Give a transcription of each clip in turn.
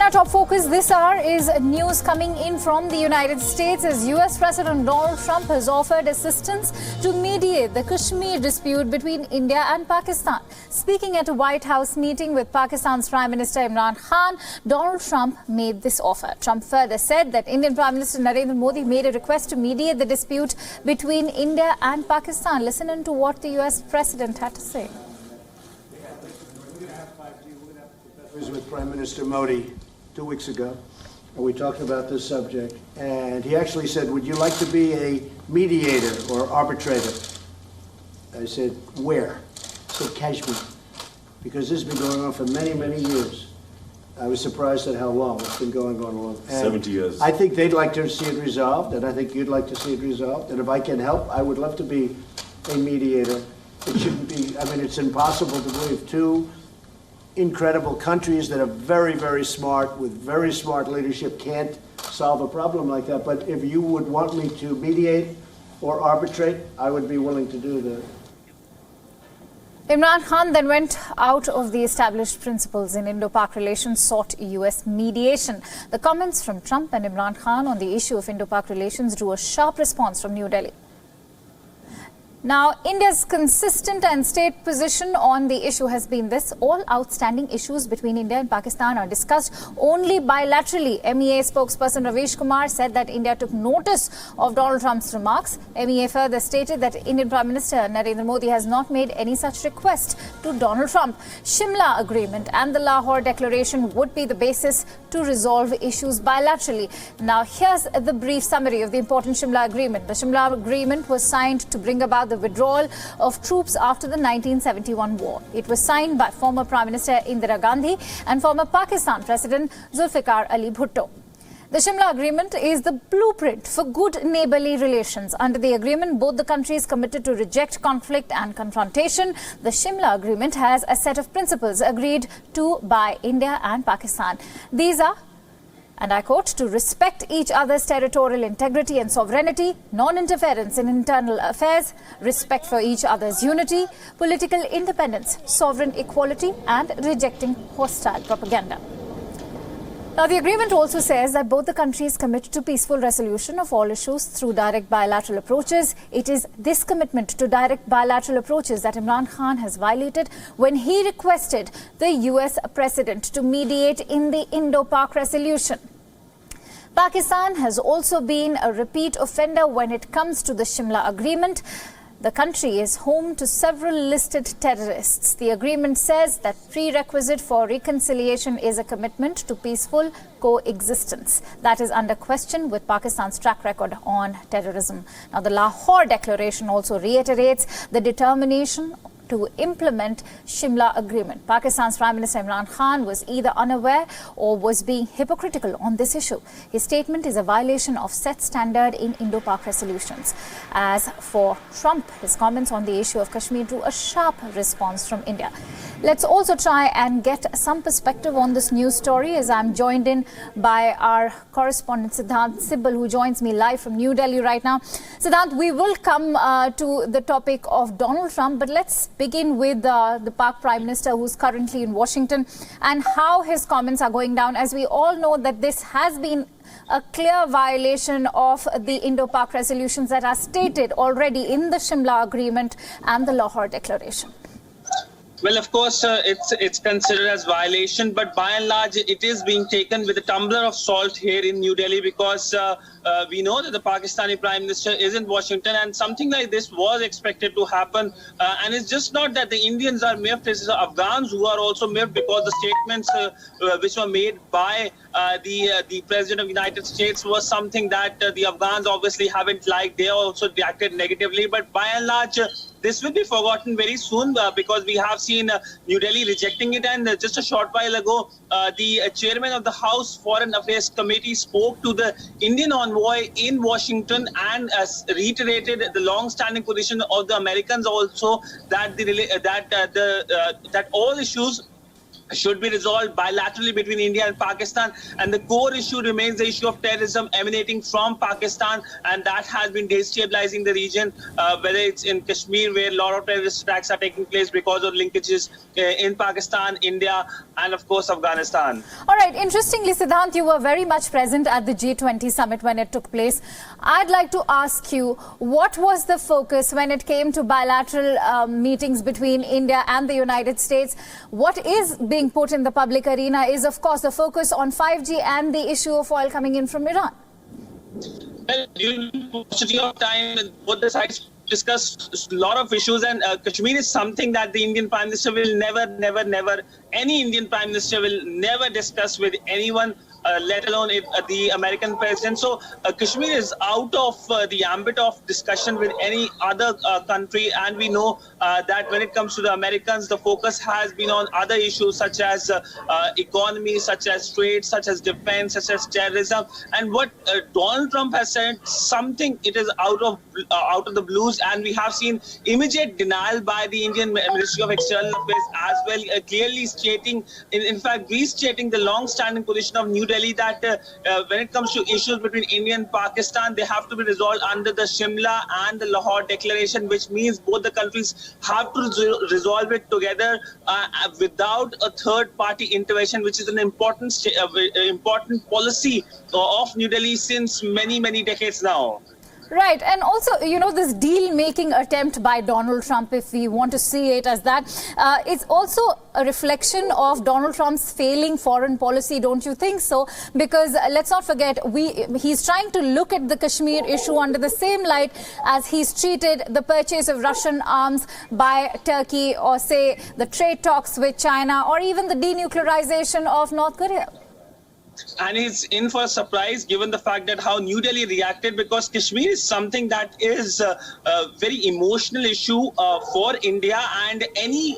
our top focus this hour is news coming in from the United States as US President Donald Trump has offered assistance to mediate the Kashmir dispute between India and Pakistan. Speaking at a White House meeting with Pakistan's Prime Minister Imran Khan, Donald Trump made this offer. Trump further said that Indian Prime Minister Narendra Modi made a request to mediate the dispute between India and Pakistan. Listen in to what the US President had to say. I was with Prime Minister Modi 2 weeks ago, and we talked about this subject, and he actually said, would you like to be a mediator or arbitrator? I said, where? He said, Kashmir, because this has been going on for many, many years. I was surprised at how long it's been going on. And 70 years. I think they'd like to see it resolved, and I think you'd like to see it resolved, and if I can help, I would love to be a mediator. It shouldn't be, I mean, it's impossible to believe two incredible countries that are very, very smart, with very smart leadership, can't solve a problem like that. But if you would want me to mediate or arbitrate, I would be willing to do that. Imran Khan then went out of the established principles in Indo-Pak relations, sought US mediation. The comments from Trump and Imran Khan on the issue of Indo-Pak relations drew a sharp response from New Delhi. Now, India's consistent and state position on the issue has been this: all outstanding issues between India and Pakistan are discussed only bilaterally. MEA spokesperson Ravish Kumar said that India took notice of Donald Trump's remarks. MEA further stated that Indian Prime Minister Narendra Modi has not made any such request to Donald Trump. Shimla Agreement and the Lahore Declaration would be the basis to resolve issues bilaterally. Now, here's the brief summary of the important Shimla Agreement. The Shimla Agreement was signed to bring about the withdrawal of troops after the 1971 war. It was signed by former Prime Minister Indira Gandhi and former Pakistan President Zulfikar Ali Bhutto. The Shimla Agreement is the blueprint for good neighbourly relations. Under the agreement, both the countries committed to reject conflict and confrontation. The Shimla Agreement has a set of principles agreed to by India and Pakistan. These are, and I quote, to respect each other's territorial integrity and sovereignty, non-interference in internal affairs, respect for each other's unity, political independence, sovereign equality, and rejecting hostile propaganda. Now, the agreement also says that both the countries commit to peaceful resolution of all issues through direct bilateral approaches. It is this commitment to direct bilateral approaches that Imran Khan has violated when he requested the US President to mediate in the Indo-Pak resolution. Pakistan has also been a repeat offender when it comes to the Shimla Agreement. The country is home to several listed terrorists. The agreement says that prerequisite for reconciliation is a commitment to peaceful coexistence. That is under question with Pakistan's track record on terrorism. Now, the Lahore Declaration also reiterates the determination to implement Shimla Agreement. Pakistan's Prime Minister Imran Khan was either unaware or was being hypocritical on this issue. His statement is a violation of set standard in Indo-Pak resolutions. As for Trump, his comments on the issue of Kashmir drew a sharp response from India. Let's also try and get some perspective on this news story as I'm joined in by our correspondent Siddhant Sibbal, who joins me live from New Delhi right now. Siddhant, we will come to the topic of Donald Trump, but let's begin with the Pak Prime Minister, who's currently in Washington, and how his comments are going down. As we all know that this has been a clear violation of the Indo-Pak resolutions that are stated already in the Shimla Agreement and the Lahore Declaration. Well, of course, it's considered as violation, but by and large, it is being taken with a tumbler of salt here in New Delhi because we know that the Pakistani Prime Minister is in Washington and something like this was expected to happen. And it's just not that the Indians are miffed, it's the Afghans who are also miffed because the statements which were made by the President of the United States was something that the Afghans obviously haven't liked. They also reacted negatively, but by and large, this will be forgotten very soon because we have seen New Delhi rejecting it. And just a short while ago, the chairman of the House Foreign Affairs Committee spoke to the Indian envoy in Washington and reiterated the long-standing position of the Americans also that that all issues should be resolved bilaterally between India and Pakistan, and the core issue remains the issue of terrorism emanating from Pakistan, and that has been destabilizing the region, whether it's in Kashmir, where a lot of terrorist attacks are taking place because of linkages in Pakistan, India, and of course Afghanistan. All right, interestingly, Siddhant, you were very much present at the G20 summit when it took place. I'd like to ask you, what was the focus when it came to bilateral meetings between India and the United States? What is being put in the public arena is, of course, the focus on 5G and the issue of oil coming in from Iran. Well, during the of time, both the sides discussed a lot of issues, and Kashmir is something that the Indian Prime Minister will never, any Indian Prime Minister will never discuss with anyone, let alone the American president. So Kashmir is out of the ambit of discussion with any other country, and we know that when it comes to the Americans, the focus has been on other issues such as economy, such as trade, such as defense, such as terrorism. And what Donald Trump has said, something it is out of the blues, and we have seen immediate denial by the Indian Ministry of External Affairs as well, clearly stating, in fact, restating the long-standing position of New Delhi that when it comes to issues between India and Pakistan, they have to be resolved under the Shimla and the Lahore declaration, which means both the countries have to resolve it together without a third-party intervention, which is an important policy of New Delhi since many decades now. Right. And also, you know, this deal-making attempt by Donald Trump, if we want to see it as that, it's also a reflection of Donald Trump's failing foreign policy, don't you think so? Because let's not forget, he's trying to look at the Kashmir issue under the same light as he's treated the purchase of Russian arms by Turkey, or say the trade talks with China, or even the denuclearization of North Korea. And he's in for a surprise given the fact that how New Delhi reacted, because Kashmir is something that is a very emotional issue for India, and any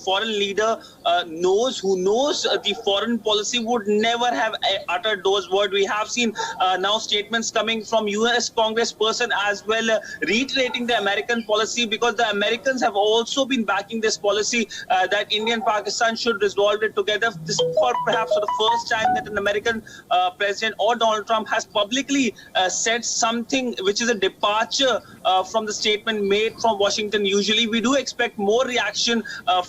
foreign leader who knows the foreign policy would never have uttered those words. We have seen now statements coming from US Congressperson as well, reiterating the American policy, because the Americans have also been backing this policy that India and Pakistan should resolve it together. This for perhaps for the first time that an American president or Donald Trump has publicly said something which is a departure from the statement made from Washington. Usually we do expect more reaction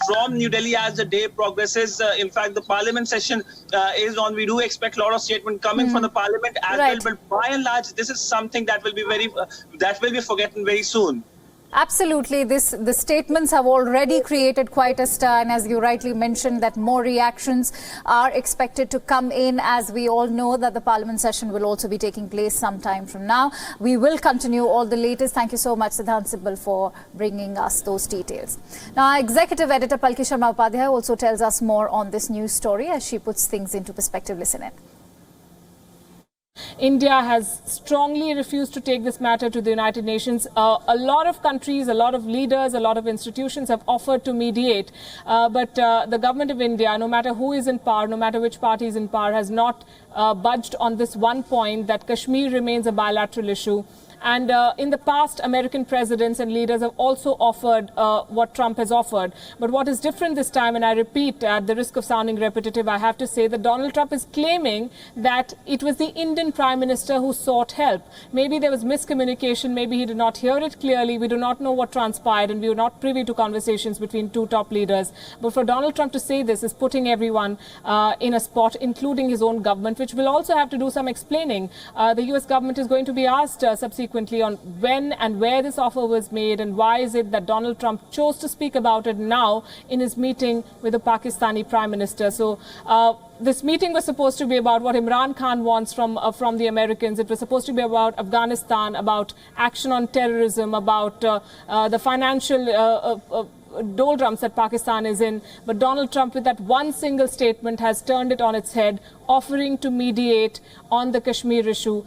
from New Delhi as the day progresses. In fact, the parliament session is on. We do expect a lot of statement coming from the parliament as well, but by and large this is something that will be forgotten very soon. Absolutely. The statements have already created quite a stir, and as you rightly mentioned, that more reactions are expected to come in, as we all know that the Parliament session will also be taking place sometime from now. We will continue all the latest. Thank you so much, Siddhant Sibbal, for bringing us those details. Now, our Executive Editor Palki Sharma Upadhyay also tells us more on this news story as she puts things into perspective. Listen in. India has strongly refused to take this matter to the United Nations. A lot of countries, a lot of leaders, a lot of institutions have offered to mediate. But the government of India, no matter who is in power, no matter which party is in power, has not budged on this one point, that Kashmir remains a bilateral issue. And in the past, American presidents and leaders have also offered what Trump has offered. But what is different this time, and I repeat, at the risk of sounding repetitive, I have to say that Donald Trump is claiming that it was the Indian Prime Minister who sought help. Maybe there was miscommunication, maybe he did not hear it clearly, we do not know what transpired, and we were not privy to conversations between two top leaders. But for Donald Trump to say this is putting everyone in a spot, including his own government, which will also have to do some explaining. The US government is going to be asked subsequently on when and where this offer was made, and why is it that Donald Trump chose to speak about it now in his meeting with the Pakistani Prime Minister. So this meeting was supposed to be about what Imran Khan wants from the Americans. It was supposed to be about Afghanistan, about action on terrorism, about the financial doldrums that Pakistan is in. But Donald Trump, with that one single statement, has turned it on its head, offering to mediate on the Kashmir issue.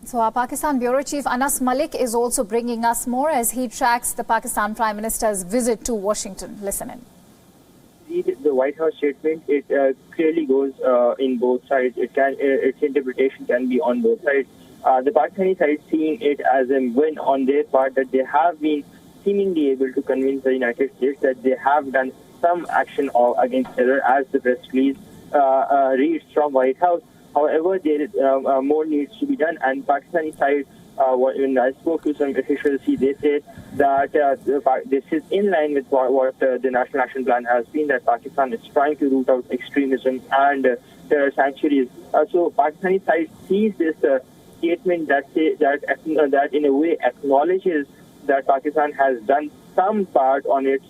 So our Pakistan Bureau Chief Anas Malik is also bringing us more as he tracks the Pakistan Prime Minister's visit to Washington. Listen in. The White House statement, it clearly goes in both sides. Its interpretation can be on both sides. The Pakistani side seeing it as a win on their part, that they have been seemingly able to convince the United States that they have done some action against terror, as the press release reads from White House. However, there is more needs to be done, and Pakistani side, when I spoke to some officials, they said that this is in line with what the National Action Plan has been, that Pakistan is trying to root out extremism and terror sanctuaries. So Pakistani side sees this statement that in a way acknowledges that Pakistan has done some part on its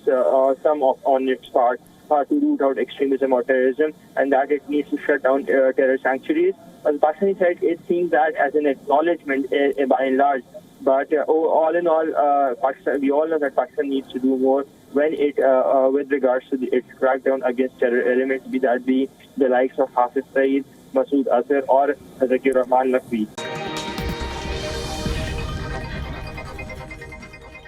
part to root out extremism or terrorism, and that it needs to shut down terror sanctuaries. The Pakistani side is seeing that as an acknowledgement by and large. But all in all, we all know that Pakistan needs to do more when it, with regards to its crackdown against terror elements, be that be the likes of Hafiz Saeed, Masood Azhar, or Zakir Rahman Lakwi.